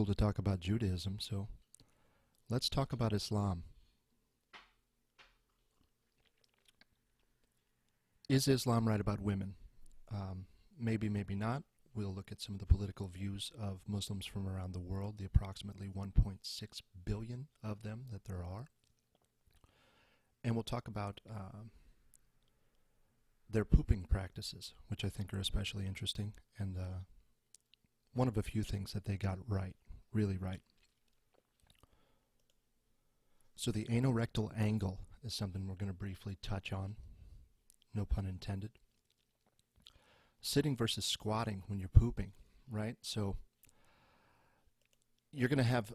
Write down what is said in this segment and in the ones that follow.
struggle to talk about Judaism, so let's talk about Islam. Is Islam right about women? Maybe, maybe not. We'll look at some of the political views of Muslims from around the world, the approximately 1.6 billion of them that there are. And we'll talk about their pooping practices, which I think are especially interesting, and one of a few things that they got right, really right. So the anorectal angle is something we're going to briefly touch on, no pun intended. Sitting versus squatting when you're pooping, right? So you're going to have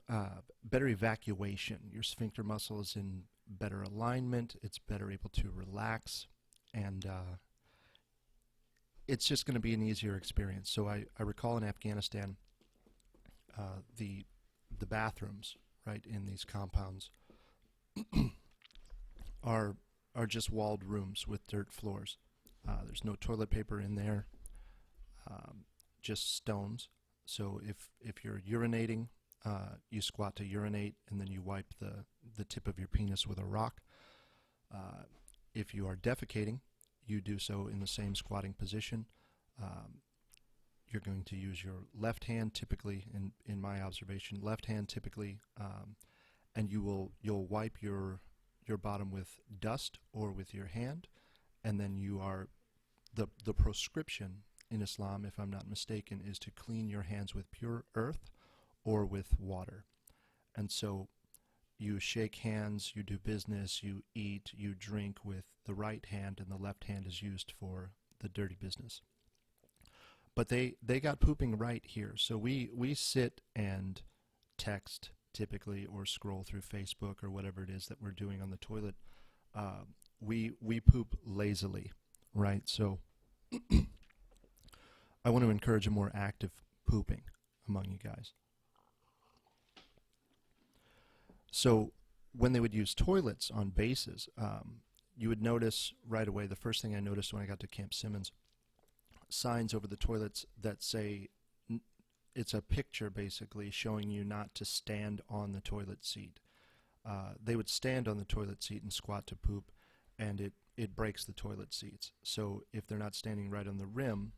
better evacuation. Your sphincter muscle is in better alignment. It's better able to relax, and it's just going to be an easier experience. So I recall in Afghanistan, the bathrooms, right, in these compounds are just walled rooms with dirt floors. There's no toilet paper in there, just stones. So if you're urinating, you squat to urinate, and then you wipe the tip of your penis with a rock. If you are defecating, you do so in the same squatting position. You're going to use your left hand, typically, in my observation, left hand typically, and you'll wipe your bottom with dust or with your hand, and then you are the prescription in Islam, if I'm not mistaken, is to clean your hands with pure earth or with water. And so you shake hands, you do business, you eat, you drink with the right hand, and the left hand is used for the dirty business. But they got pooping right here. So we sit and text typically, or scroll through Facebook or whatever it is that we're doing on the toilet. We poop lazily, right? So I want to encourage a more active pooping among you guys. So when they would use toilets on bases, you would notice right away, the first thing I noticed when I got to Camp Simmons, signs over the toilets that say, it's a picture basically showing you not to stand on the toilet seat. They would stand on the toilet seat and squat to poop, and it breaks the toilet seats. So if they're not standing right on the rim,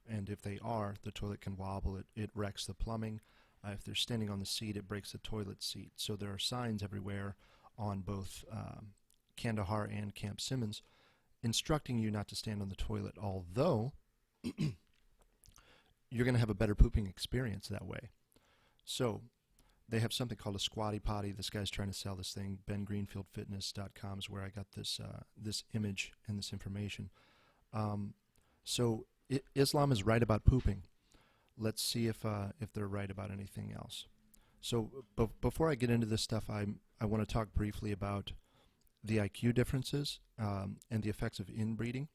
and if they are, the toilet can wobble, it wrecks the plumbing. If they're standing on the seat, it breaks the toilet seat. So there are signs everywhere on both Kandahar and Camp Simmons instructing you not to stand on the toilet, although you're going to have a better pooping experience that way. So they have something called a squatty potty. This guy's trying to sell this thing. BenGreenfieldFitness.com is where I got this this image and this information. So Islam is right about pooping. Let's see if they're right about anything else. So before I get into this stuff, I want to talk briefly about the IQ differences and the effects of inbreeding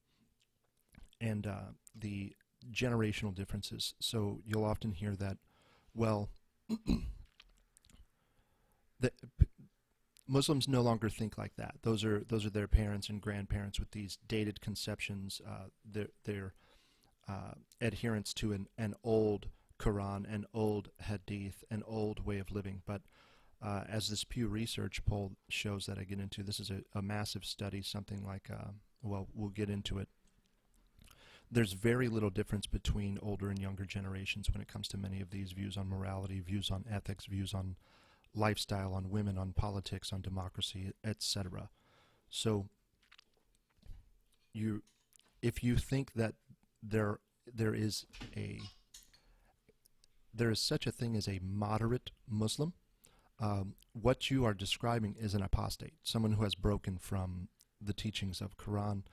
and the generational differences. So you'll often hear that, well, Muslims no longer think like that. Those are their parents and grandparents with these dated conceptions. Their adherence to an old Quran, an old Hadith, an old way of living. But as this Pew Research poll shows that I get into, this is a massive study, something like, well, we'll get into it. There's very little difference between older and younger generations when it comes to many of these views on morality, views on ethics, views on lifestyle, on women, on politics, on democracy, etc. So if you think that there is such a thing as a moderate Muslim, what you are describing is an apostate, someone who has broken from the teachings of Quran,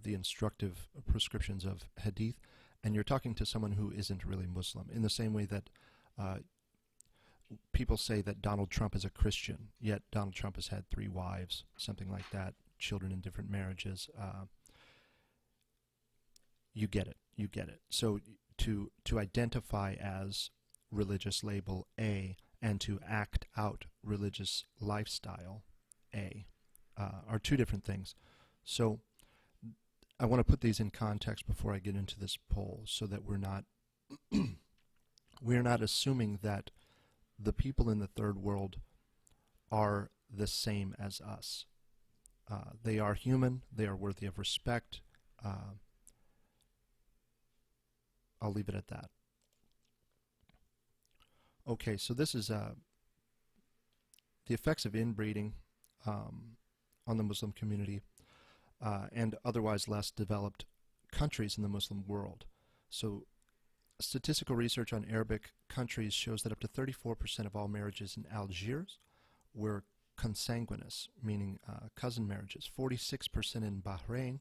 the instructive prescriptions of Hadith, and you're talking to someone who isn't really Muslim, in the same way that people say that Donald Trump is a Christian, yet Donald Trump has had 3 wives, something like that, children in different marriages. You get it. So to identify as religious label A and to act out religious lifestyle A are 2 different things. So I want to put these in context before I get into this poll, so that we're not assuming that the people in the third world are the same as us. They are human. They are worthy of respect. I'll leave it at that. Okay, so this is the effects of inbreeding on the Muslim community and otherwise less developed countries in the Muslim world. So statistical research on Arabic countries shows that up to 34% of all marriages in Algiers were consanguineous, meaning cousin marriages, 46% in Bahrain,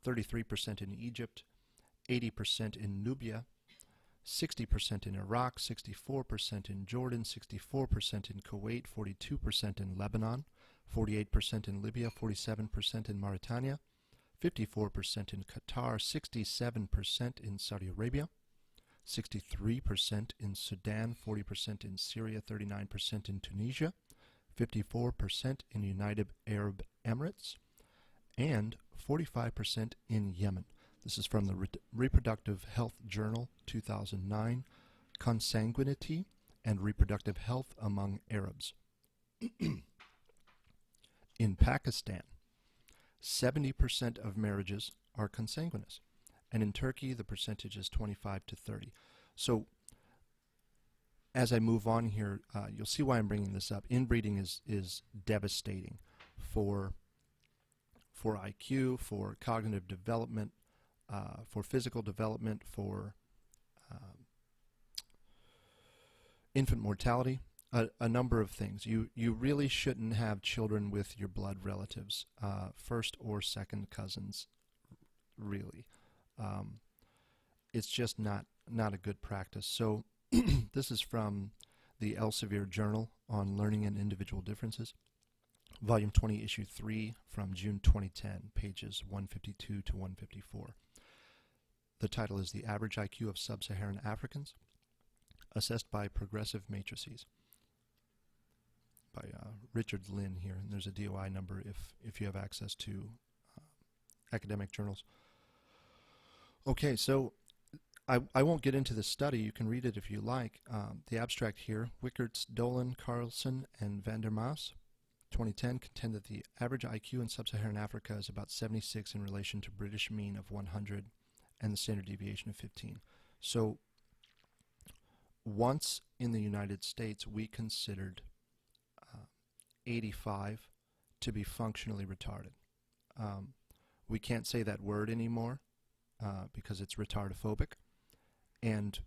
33% in Egypt, 80% in Nubia, 60% in Iraq, 64% in Jordan, 64% in Kuwait, 42% in Lebanon, 48% in Libya, 47% in Mauritania, 54% in Qatar, 67% in Saudi Arabia, 63% in Sudan, 40% in Syria, 39% in Tunisia, 54% in United Arab Emirates, and 45% in Yemen. This is from the Reproductive Health Journal, 2009, Consanguinity and Reproductive Health Among Arabs. In Pakistan, 70% of marriages are consanguineous, and in Turkey the percentage is 25 to 30. So as I move on here, you'll see why I'm bringing this up. Inbreeding is devastating for IQ, for cognitive development, for physical development, for infant mortality, a number of things. You really shouldn't have children with your blood relatives, first or second cousins, really. It's just not a good practice. So this is from the Elsevier Journal on Learning and Individual Differences, Volume 20, Issue 3, from June 2010, pages 152 to 154. The title is The Average IQ of Sub-Saharan Africans, Assessed by Progressive Matrices, by Richard Lynn here. And there's a DOI number if you have access to academic journals. Okay, so I won't get into this study. You can read it if you like. The abstract here, Wickertz, Dolan, Carlson, and van der Maas, 2010, contend that the average IQ in sub-Saharan Africa is about 76 in relation to British mean of 100 and the standard deviation of 15. So once in the United States, we considered 85 to be functionally retarded. We can't say that word anymore because it's retardophobic, and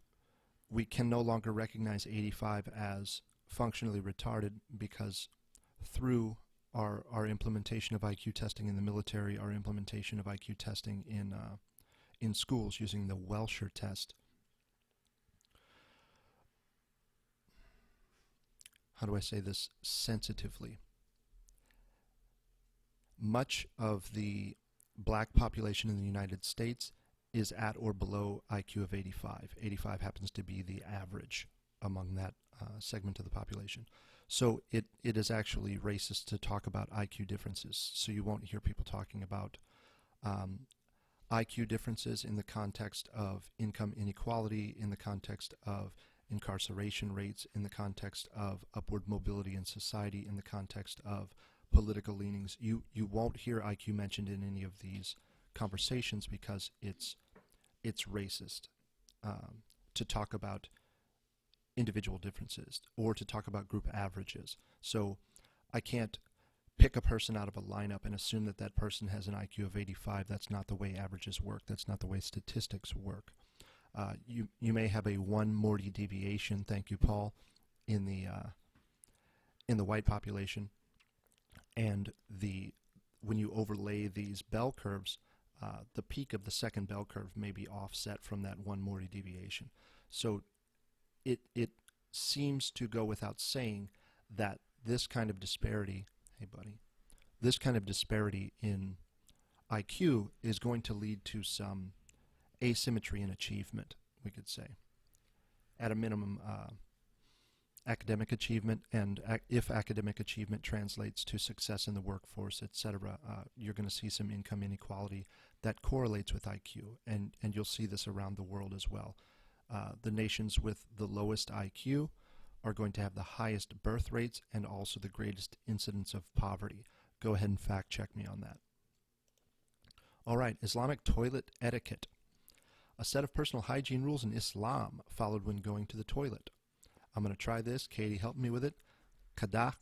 we can no longer recognize 85 as functionally retarded because through our implementation of IQ testing in the military, our implementation of IQ testing in schools using the Welsher test, how do I say this sensitively? Much of the black population in the United States is at or below IQ of 85. 85 happens to be the average among that segment of the population. So it is actually racist to talk about IQ differences. So you won't hear people talking about IQ differences in the context of income inequality, in the context of incarceration rates, in the context of upward mobility in society, in the context of political leanings. You won't hear IQ mentioned in any of these conversations because it's racist to talk about individual differences or to talk about group averages. So I can't pick a person out of a lineup and assume that that person has an IQ of 85. That's not the way averages work. That's not the way statistics work. You may have a 1 Morty deviation, thank you, Paul, in the white population, and when you overlay these bell curves, the peak of the second bell curve may be offset from that 1 Morty deviation. So it seems to go without saying that this kind of disparity, hey buddy, this kind of disparity in IQ is going to lead to some asymmetry in achievement, we could say. At a minimum, academic achievement, and if academic achievement translates to success in the workforce, etc., you're going to see some income inequality that correlates with IQ, and you'll see this around the world as well. The nations with the lowest IQ are going to have the highest birth rates and also the greatest incidence of poverty. Go ahead and fact check me on that. All right, Islamic toilet etiquette. A set of personal hygiene rules in Islam followed when going to the toilet. I'm going to try this. Katie, help me with it. Qadah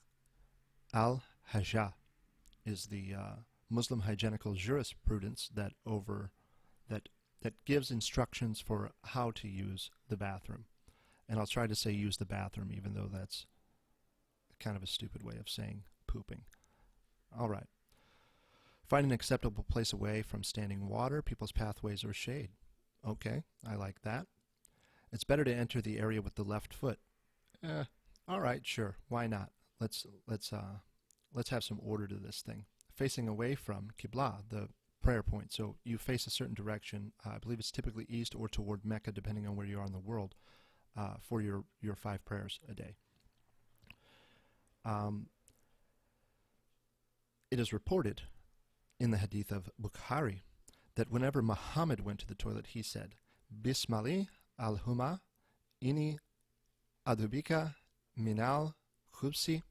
al-Hajjah is the Muslim hygienical jurisprudence that gives instructions for how to use the bathroom. And I'll try to say use the bathroom, even though that's kind of a stupid way of saying pooping. All right. Find an acceptable place away from standing water, people's pathways, or shade. Okay, I like that. It's better to enter the area with the left foot. All right, sure. Why not? Let's have some order to this thing. Facing away from Qibla, the prayer point. So you face a certain direction. I believe it's typically east or toward Mecca, depending on where you are in the world, for your 5 prayers a day. It is reported in the hadith of Bukhari that whenever Muhammad went to the toilet, he said, Bismillah al-Huma inni adubika minal khubsi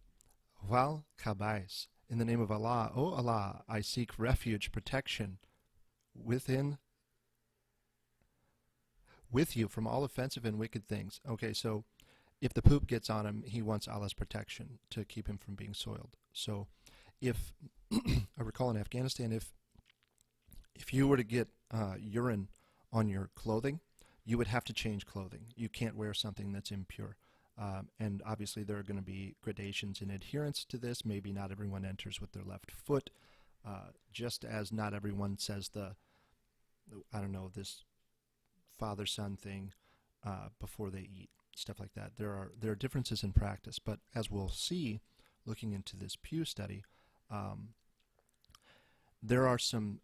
wal kabais. In the name of Allah, O Allah, I seek refuge, protection with you from all offensive and wicked things. Okay, so if the poop gets on him, he wants Allah's protection to keep him from being soiled. So if, I recall in Afghanistan, if you were to get urine on your clothing, you would have to change clothing. You can't wear something that's impure. And obviously there are going to be gradations in adherence to this. Maybe not everyone enters with their left foot, just as not everyone says this father-son thing before they eat, stuff like that. There are differences in practice, but as we'll see, looking into this Pew study, there are some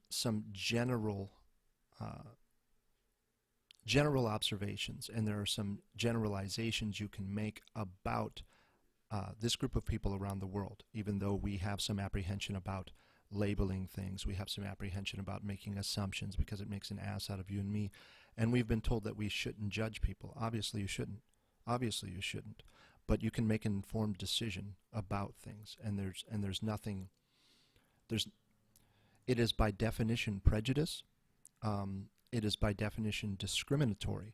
general observations, and there are some generalizations you can make about this group of people around the world. Even though we have some apprehension about labeling things, we have some apprehension about making assumptions because it makes an ass out of you and me, and we've been told that we shouldn't judge people. Obviously you shouldn't. Obviously you shouldn't. But you can make an informed decision about things, and there's nothing. It is by definition prejudice. It is by definition discriminatory,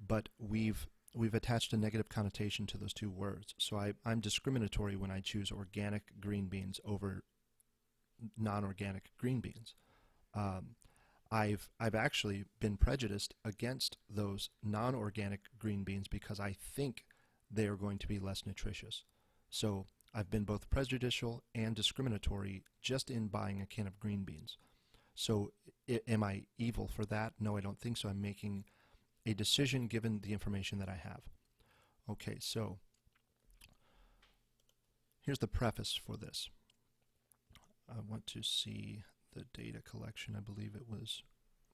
but we've attached a negative connotation to those two words. So I'm discriminatory when I choose organic green beans over non-organic green beans. I've actually been prejudiced against those non-organic green beans because I think they are going to be less nutritious. So I've been both prejudicial and discriminatory just in buying a can of green beans. So am I evil for that? No, I don't think so. I'm making a decision given the information that I have. Okay, so here's the preface for this. I want to see the data collection. I believe it was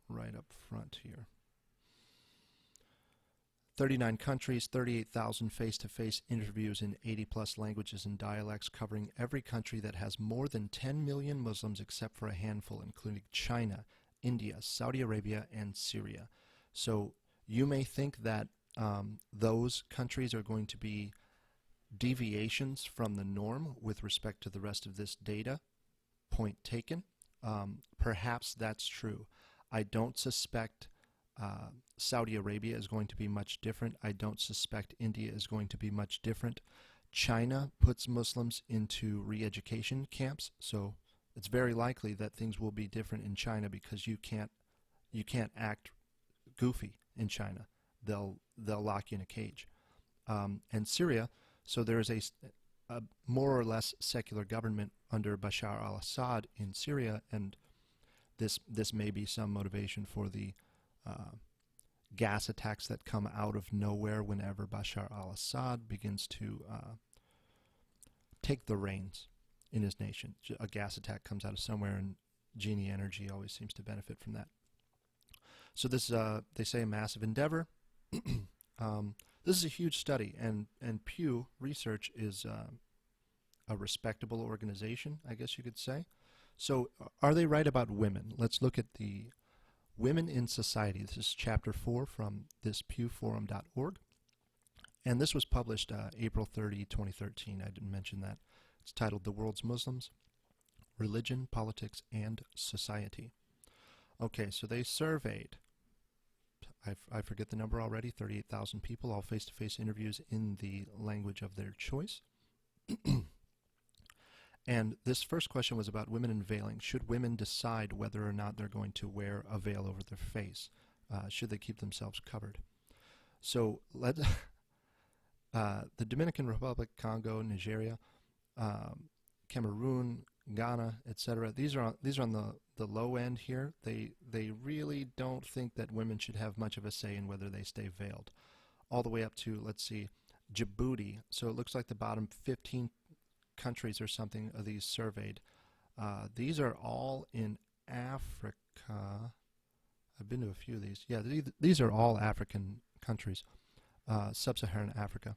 right up front here. 39 countries, 38,000 face-to-face interviews in 80-plus languages and dialects covering every country that has more than 10 million Muslims except for a handful, including China, India, Saudi Arabia, and Syria. So you may think that those countries are going to be deviations from the norm with respect to the rest of this data. Point taken. Perhaps that's true. I don't suspect Saudi Arabia is going to be much different. I don't suspect India is going to be much different. China puts Muslims into re-education camps, so it's very likely that things will be different in China because you can't act goofy in China. They'll lock you in a cage. And Syria, so there is a more or less secular government under Bashar al-Assad in Syria, and this may be some motivation for the gas attacks that come out of nowhere whenever Bashar al-Assad begins to take the reins in his nation. A gas attack comes out of somewhere, and Genie Energy always seems to benefit from that. So this, they say, a massive endeavor. This is a huge study, and Pew Research is a respectable organization, I guess you could say. So are they right about women? Let's look at the Women in Society. This is Chapter 4 from this pewforum.org. And this was published April 30, 2013. I didn't mention that. It's titled The World's Muslims, Religion, Politics, and Society. Okay, so they surveyed, I forget the number already, 38,000 people, all face-to-face interviews in the language of their choice. And this first question was about women unveiling. Should women decide whether or not they're going to wear a veil over their face? Should they keep themselves covered? So the Dominican Republic, Congo, Nigeria, Cameroon, Ghana, etc. These are on the low end here. They really don't think that women should have much of a say in whether they stay veiled. All the way up to, let's see, Djibouti. So it looks like the bottom 15 countries or something of these surveyed. These are all in Africa. I've been to a few of these. Yeah, these are all African countries, sub-Saharan Africa.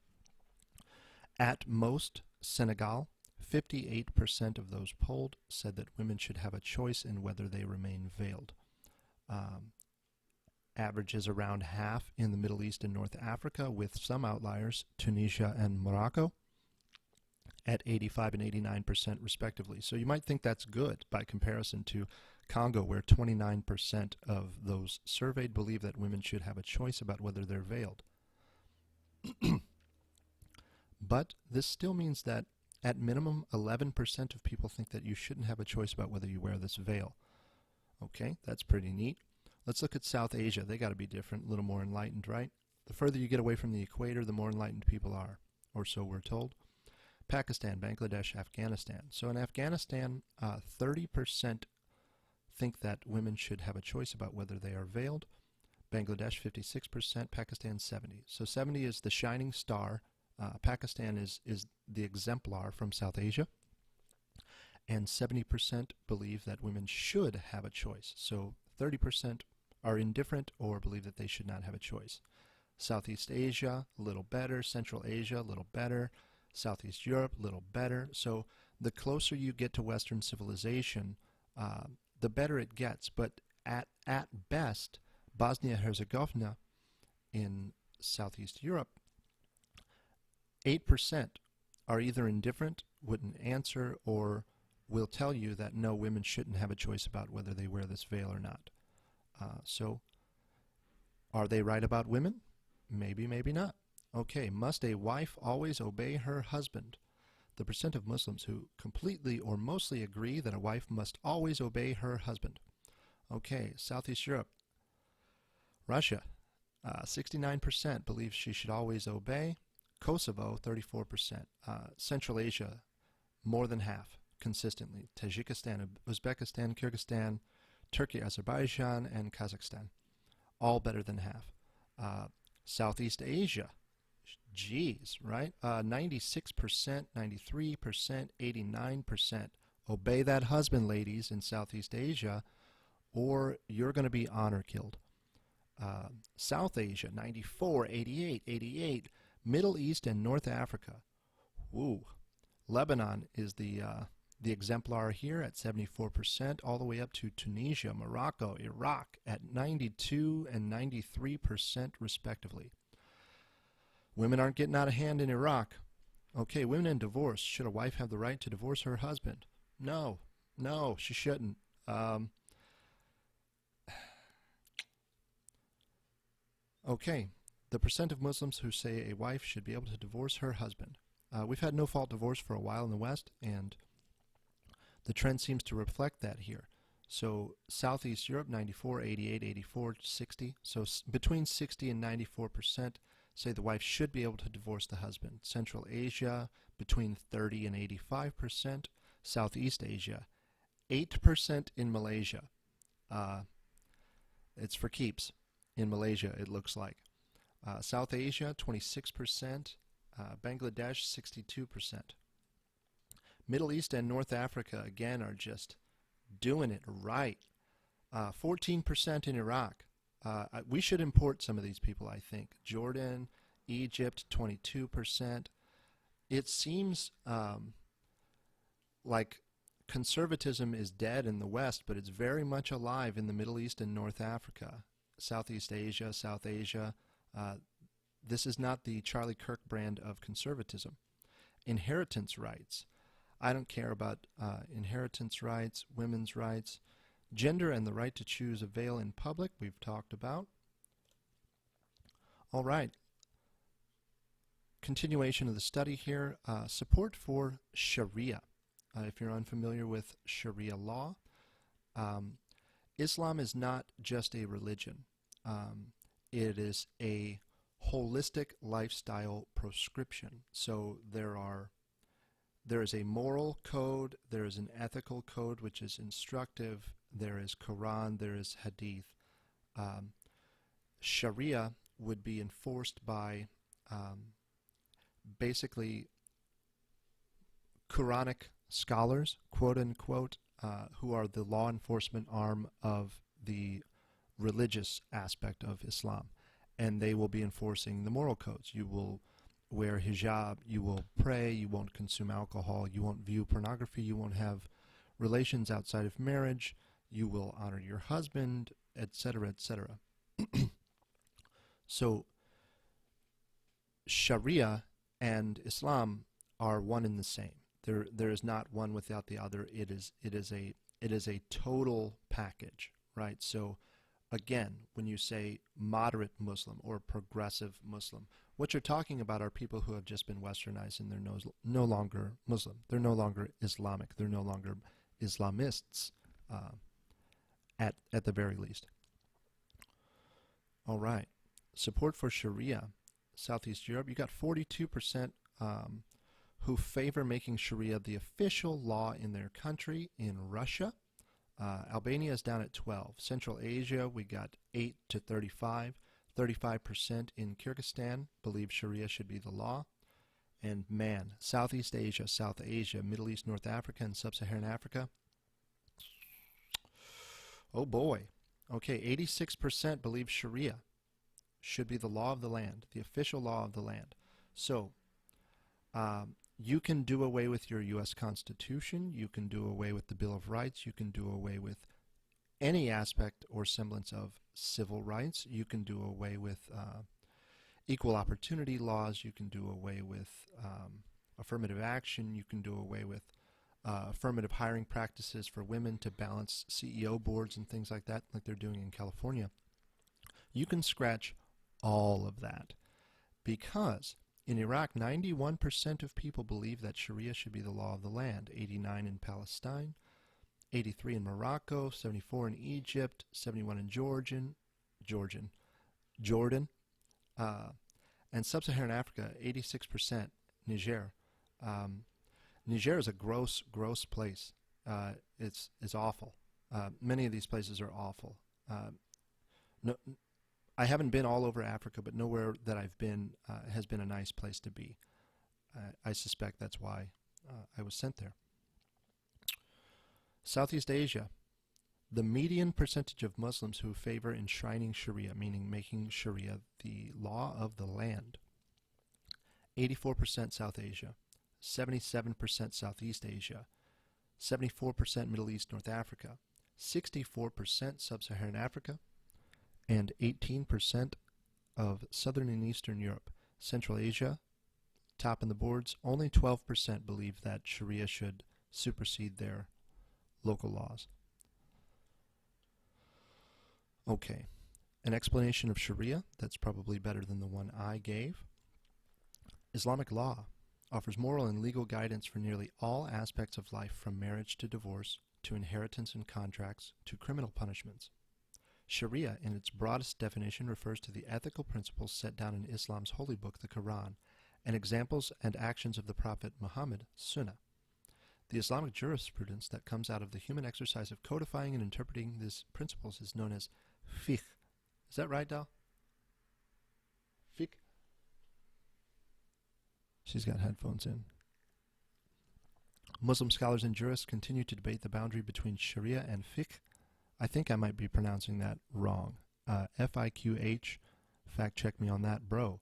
At most, Senegal, 58% of those polled said that women should have a choice in whether they remain veiled. Average is around half in the Middle East and North Africa, with some outliers, Tunisia and Morocco, at 85 and 89% respectively. So you might think that's good by comparison to Congo, where 29% of those surveyed believe that women should have a choice about whether they're veiled. But this still means that at minimum 11% of people think that you shouldn't have a choice about whether you wear this veil. Okay, that's pretty neat. Let's look at South Asia. They got to be different, a little more enlightened, right? The further you get away from the equator, the more enlightened people are, or so we're told. Pakistan, Bangladesh, Afghanistan. So in Afghanistan, 30% think that women should have a choice about whether they are veiled. Bangladesh, 56%, Pakistan, 70%. So 70 is the shining star. Pakistan is the exemplar from South Asia. And 70% believe that women should have a choice. So 30% are indifferent or believe that they should not have a choice. Southeast Asia, a little better. Central Asia, a little better. Southeast Europe, a little better. So the closer you get to Western civilization, the better it gets. But at best, Bosnia-Herzegovina in Southeast Europe, 8% are either indifferent, wouldn't answer, or will tell you that no, women shouldn't have a choice about whether they wear this veil or not. So are they right about women? Maybe, maybe not. Okay, must a wife always obey her husband? The percent of Muslims who completely or mostly agree that a wife must always obey her husband. Okay, Southeast Europe. Russia, 69% believe she should always obey. Kosovo, 34%. Central Asia, more than half, consistently. Tajikistan, Uzbekistan, Kyrgyzstan, Turkey, Azerbaijan, and Kazakhstan. All better than half. Southeast Asia, geez, right? 96%, 93%, 89%. Obey that husband, ladies, in Southeast Asia, or you're going to be honor killed. South Asia, 94, 88, 88. Middle East and North Africa. Woo. Lebanon is the exemplar here at 74%, all the way up to Tunisia, Morocco, Iraq at 92 and 93% respectively. Women aren't getting out of hand in Iraq. Okay, women in divorce. Should a wife have the right to divorce her husband? No, she shouldn't. Okay, the percent of Muslims who say a wife should be able to divorce her husband. We've had no-fault divorce for a while in the West, and the trend seems to reflect that here. So Southeast Europe, 94, 88, 84, 60. So between 60 and 94% say the wife should be able to divorce the husband. Central Asia, between 30 and 85%. Southeast Asia, 8% in Malaysia. It's for keeps in Malaysia, it looks like. South Asia, 26%. Bangladesh, 62%. Middle East and North Africa, again, are just doing it right. 14% in Iraq. We should import some of these people, I think. Jordan, Egypt, 22%. It seems like conservatism is dead in the West, but it's very much alive in the Middle East and North Africa. Southeast Asia, South Asia. This is not the Charlie Kirk brand of conservatism. Inheritance rights. I don't care about inheritance rights, women's rights, gender and the right to choose a veil in public, we've talked about. All right. Continuation of the study here. Support for Sharia. If you're unfamiliar with Sharia law, Islam is not just a religion. It is a holistic lifestyle prescription. So there is a moral code, there is an ethical code which is instructive, there is Quran, there is Hadith. Sharia would be enforced by basically Quranic scholars, quote unquote, who are the law enforcement arm of the religious aspect of Islam. And they will be enforcing the moral codes. You will wear hijab, you will pray, you won't consume alcohol, you won't view pornography, you won't have relations outside of marriage, you will honor your husband, etc., etc. So Sharia and Islam are one and the same. There is not one without the other. It is a total package, right? So again, when you say moderate Muslim or progressive Muslim, what you're talking about are people who have just been westernized and they're no longer Muslim. They're no longer Islamic. They're no longer Islamists at the very least. All right. Support for Sharia. Southeast Europe, you got 42% who favor making Sharia the official law in their country. In Russia, Albania is down at 12. Central Asia, we got 8 to 35. 35% in Kyrgyzstan believe Sharia should be the law. And man, Southeast Asia, South Asia, Middle East, North Africa, and Sub-Saharan Africa. Oh boy. Okay, 86% believe Sharia should be the law of the land, the official law of the land. So you can do away with your U.S. Constitution, you can do away with the Bill of Rights, you can do away with any aspect or semblance of civil rights, you can do away with equal opportunity laws, you can do away with affirmative action, you can do away with affirmative hiring practices for women to balance CEO boards and things like that, like they're doing in California. You can scratch all of that because in Iraq, 91% of people believe that Sharia should be the law of the land, 89 in Palestine, 83 in Morocco, 74 in Egypt, 71 in Jordan, and Sub-Saharan Africa, 86%, Niger. Niger is a gross place. It's awful. Many of these places are awful. No, I haven't been all over Africa, but nowhere that I've been has been a nice place to be. I suspect that's why I was sent there. Southeast Asia. The median percentage of Muslims who favor enshrining Sharia, meaning making Sharia the law of the land, 84% South Asia, 77% Southeast Asia, 74% Middle East, North Africa, 64% Sub-Saharan Africa, and 18% of Southern and Eastern Europe. Central Asia, top in the boards, only 12% believe that Sharia should supersede their local laws. Okay, an explanation of Sharia that's probably better than the one I gave. Islamic law offers moral and legal guidance for nearly all aspects of life, from marriage to divorce, to inheritance and contracts, to criminal punishments. Sharia, in its broadest definition, refers to the ethical principles set down in Islam's holy book, the Quran, and examples and actions of the Prophet Muhammad, Sunnah. The Islamic jurisprudence that comes out of the human exercise of codifying and interpreting these principles is known as fiqh. Is that right, Dal? Fiqh? She's got headphones in. Muslim scholars and jurists continue to debate the boundary between Sharia and fiqh. I think I might be pronouncing that wrong. F-I-Q-H. Fact check me on that, bro.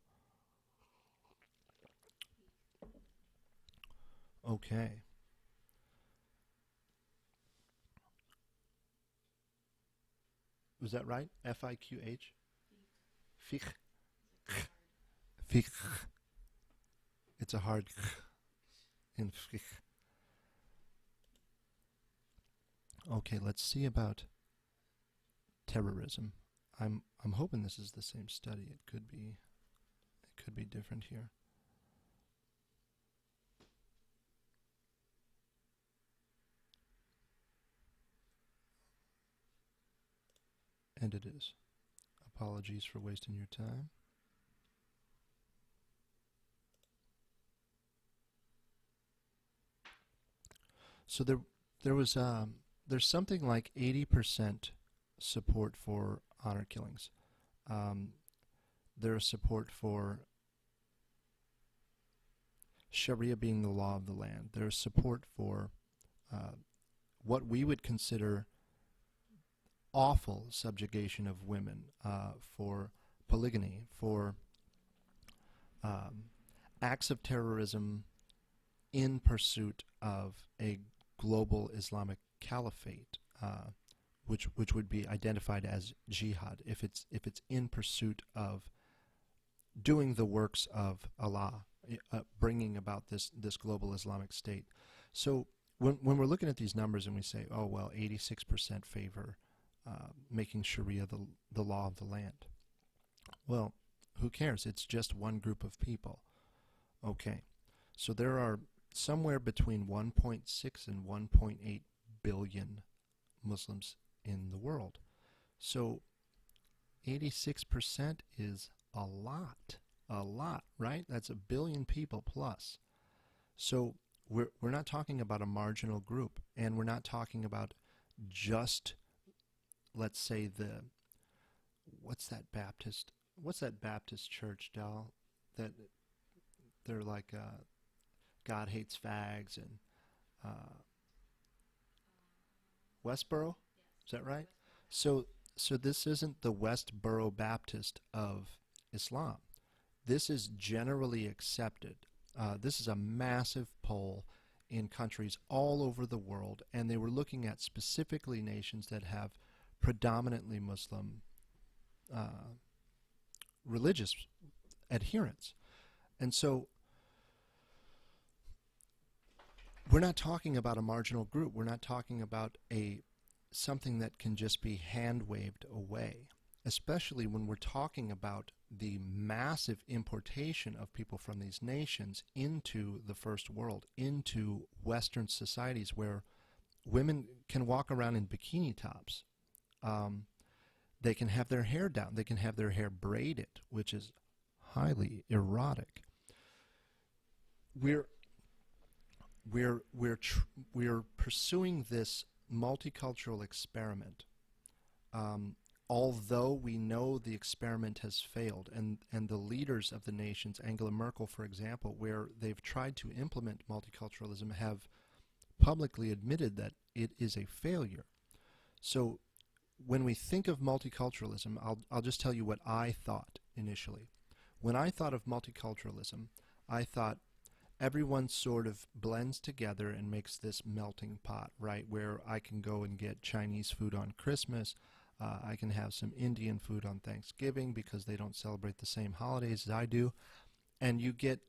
Okay. Was that right? F-I-Q-H? Fiqh. Fiqh. It's a hard in fiqh. Okay, let's see about terrorism. I'm hoping this is the same study. It could be different here. And it is. Apologies for wasting your time. So there's something like 80% support for honor killings. There's support for Sharia being the law of the land. There's support for what we would consider awful subjugation of women, for polygamy, for acts of terrorism in pursuit of a global Islamic caliphate, which would be identified as jihad if it's in pursuit of doing the works of Allah, bringing about this global Islamic state. So when we're looking at these numbers and we say, oh well, 86% favor making Sharia the law of the land. Well, who cares? It's just one group of people. Okay, so there are somewhere between 1.6 and 1.8 billion Muslims in the world. So 86% is a lot, right? That's a billion people plus. So we're not talking about a marginal group, and we're not talking about just, let's say, what's that Baptist church, Del, that they're like God hates fags, and Westboro, is that right? So this isn't the Westboro Baptist of Islam. This is generally accepted. This is a massive poll in countries all over the world, and they were looking at specifically nations that have predominantly Muslim religious adherents. And so we're not talking about a marginal group. We're not talking about something that can just be hand-waved away, especially when we're talking about the massive importation of people from these nations into the first world, into Western societies where women can walk around in bikini tops. They can have their hair down. They can have their hair braided, which is highly erotic. We're pursuing this multicultural experiment, although we know the experiment has failed, and the leaders of the nations, Angela Merkel, for example, where they've tried to implement multiculturalism, have publicly admitted that it is a failure. So when we think of multiculturalism, I'll just tell you what I thought initially. When I thought of multiculturalism, I thought everyone sort of blends together and makes this melting pot, right, where I can go and get Chinese food on Christmas, I can have some Indian food on Thanksgiving because they don't celebrate the same holidays as I do, and you get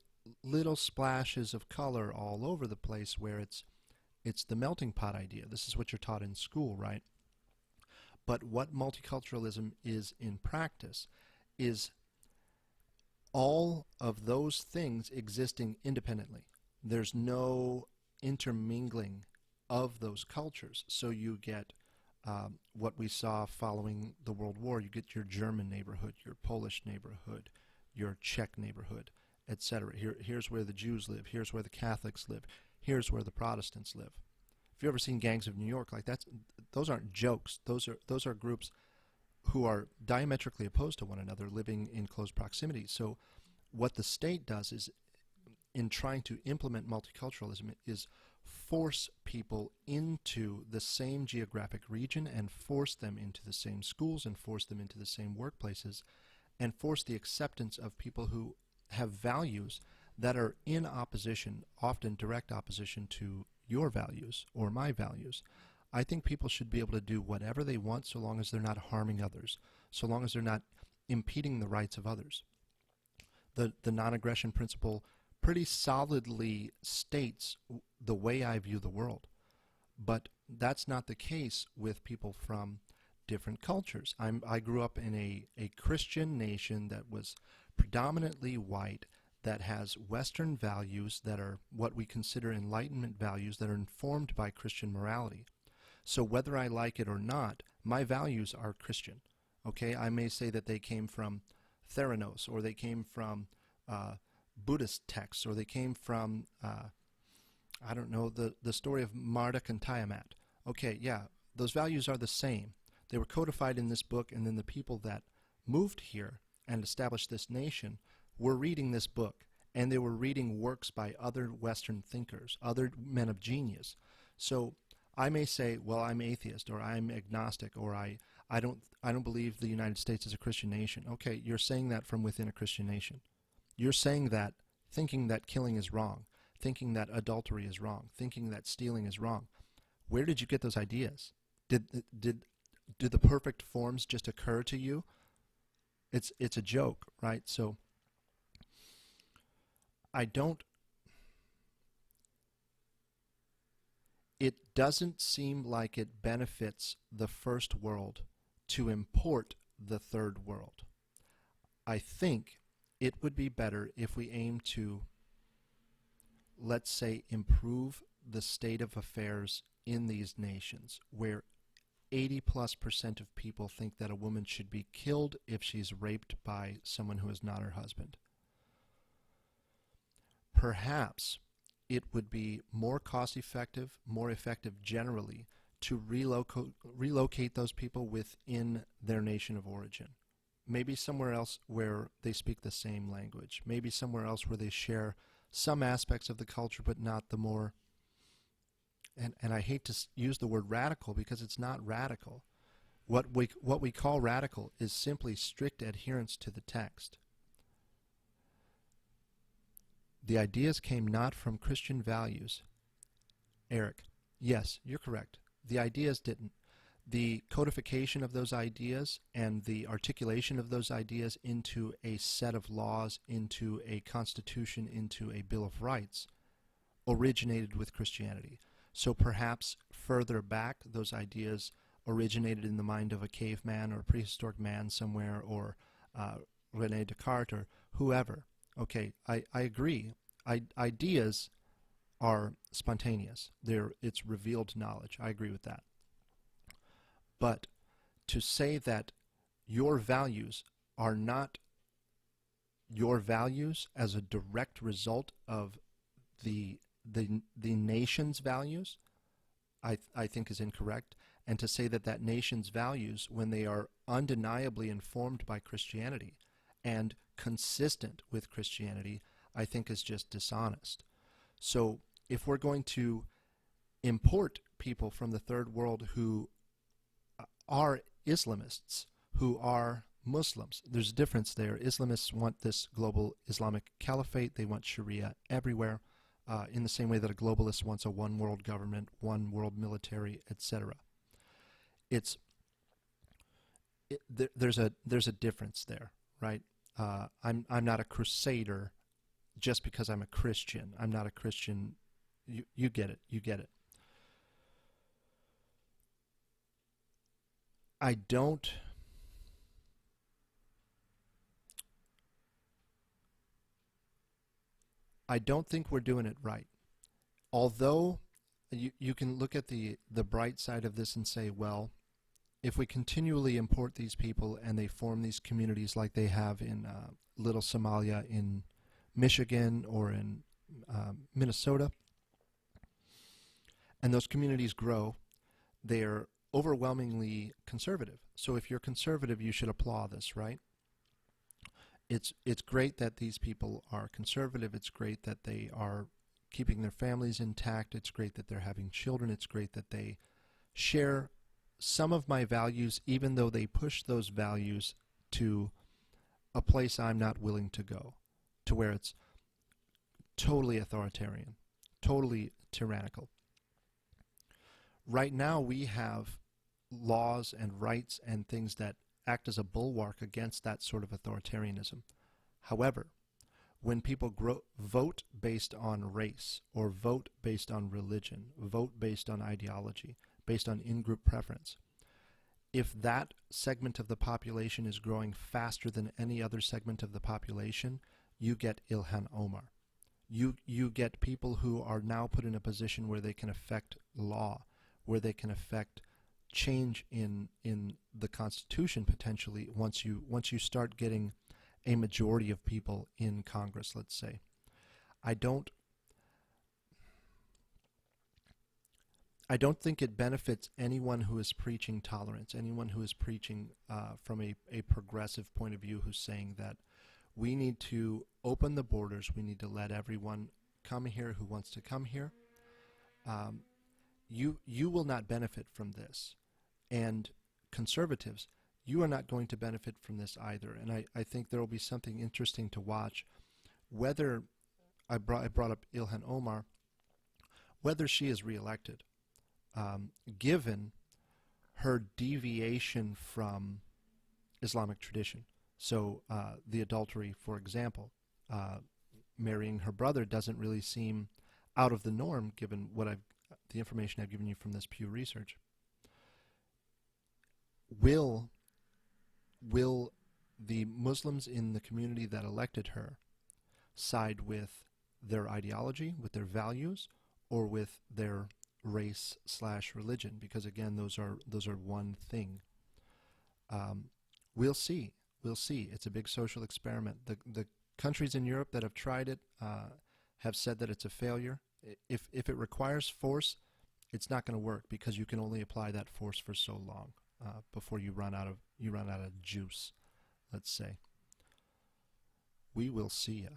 little splashes of color all over the place where it's the melting pot idea. This is what you're taught in school, right? But what multiculturalism is in practice is all of those things existing independently. There's no intermingling of those cultures. So you get what we saw following the World War. You get your German neighborhood, your Polish neighborhood, your Czech neighborhood, etc. Here's where the Jews live. Here's where the Catholics live. Here's where the Protestants live. If you've ever seen Gangs of New York, like those aren't jokes. Those are groups who are diametrically opposed to one another, living in close proximity. So what the state does is, in trying to implement multiculturalism, is force people into the same geographic region and force them into the same schools and force them into the same workplaces and force the acceptance of people who have values that are in opposition, often direct opposition to your values or my values. I think people should be able to do whatever they want so long as they're not harming others, so long as they're not impeding the rights of others. The non-aggression principle pretty solidly states the way I view the world. But that's not the case with people from different cultures. I grew up in a Christian nation that was predominantly white, that has Western values that are what we consider Enlightenment values that are informed by Christian morality. So whether I like it or not, my values are Christian. Okay, I may say that they came from Theranos, or they came from Buddhist texts, or they came from, I don't know, the story of Marduk and Tiamat. Okay, yeah, those values are the same. They were codified in this book, and then the people that moved here and established this nation were reading this book, and they were reading works by other Western thinkers, other men of genius. So I may say, well, I'm atheist, or I'm agnostic, or I don't believe the United States is a Christian nation. Okay, you're saying that from within a Christian nation. You're saying that thinking that killing is wrong, thinking that adultery is wrong, thinking that stealing is wrong. Where did you get those ideas? Did the perfect forms just occur to you? It's a joke, right? So it doesn't seem like it benefits the first world to import the third world. I think it would be better if we aim to, let's say, improve the state of affairs in these nations where 80+% of people think that a woman should be killed if she's raped by someone who is not her husband. Perhaps it would be more cost effective, more effective generally, to relocate those people within their nation of origin. Maybe somewhere else where they speak the same language. Maybe somewhere else where they share some aspects of the culture, but not the more, and I hate to use the word radical because it's not radical. What we call radical is simply strict adherence to the text. The ideas came not from Christian values. Eric, yes, you're correct. The ideas didn't. The codification of those ideas and the articulation of those ideas into a set of laws, into a constitution, into a Bill of Rights, originated with Christianity. So perhaps further back, those ideas originated in the mind of a caveman or a prehistoric man somewhere, or René Descartes or whoever. Okay, I agree. Ideas are spontaneous. It's revealed knowledge. I agree with that. But to say that your values are not your values as a direct result of the nation's values, I think is incorrect. And to say that that nation's values, when they are undeniably informed by Christianity and consistent with Christianity, I think is just dishonest. So if we're going to import people from the third world who are Islamists, who are Muslims, there's a difference there. Islamists want this global Islamic caliphate. They want Sharia everywhere, in the same way that a globalist wants a one world government, one world military, etc. There's a difference there, right? I'm not a crusader just because I'm a Christian. I'm not a Christian. You get it. You get it. I don't think we're doing it right. Although you can look at the bright side of this and say, well, if we continually import these people and they form these communities like they have in Little Somalia in Michigan or in Minnesota, and those communities grow, they're overwhelmingly conservative. So if you're conservative, you should applaud this, right? It's great that these people are conservative. It's great that they are keeping their families intact. It's great that they're having children. It's great that they share some of my values, even though they push those values to a place I'm not willing to go, to where it's totally authoritarian, totally tyrannical. Right now we have laws and rights and things that act as a bulwark against that sort of authoritarianism. However, when people vote based on race or vote based on religion, vote based on ideology, based on in-group preference, if that segment of the population is growing faster than any other segment of the population, you get Ilhan Omar. You get people who are now put in a position where they can affect law, where they can affect change in the Constitution potentially once you start getting a majority of people in Congress, let's say. I don't think it benefits anyone who is preaching tolerance, anyone who is preaching from a progressive point of view, who's saying that we need to open the borders, we need to let everyone come here who wants to come here. You will not benefit from this. And conservatives, you are not going to benefit from this either. And I think there will be something interesting to watch. Whether, I brought up Ilhan Omar, whether she is reelected, given her deviation from Islamic tradition. So the adultery, for example, marrying her brother doesn't really seem out of the norm given the information I've given you from this Pew Research. Will the Muslims in the community that elected her side with their ideology, with their values, or with their race/religion? Because again, those are one thing. We'll see. We'll see. It's a big social experiment. The countries in Europe that have tried it have said that it's a failure. If it requires force, it's not going to work because you can only apply that force for so long before you run out of juice, let's say. We will see ya.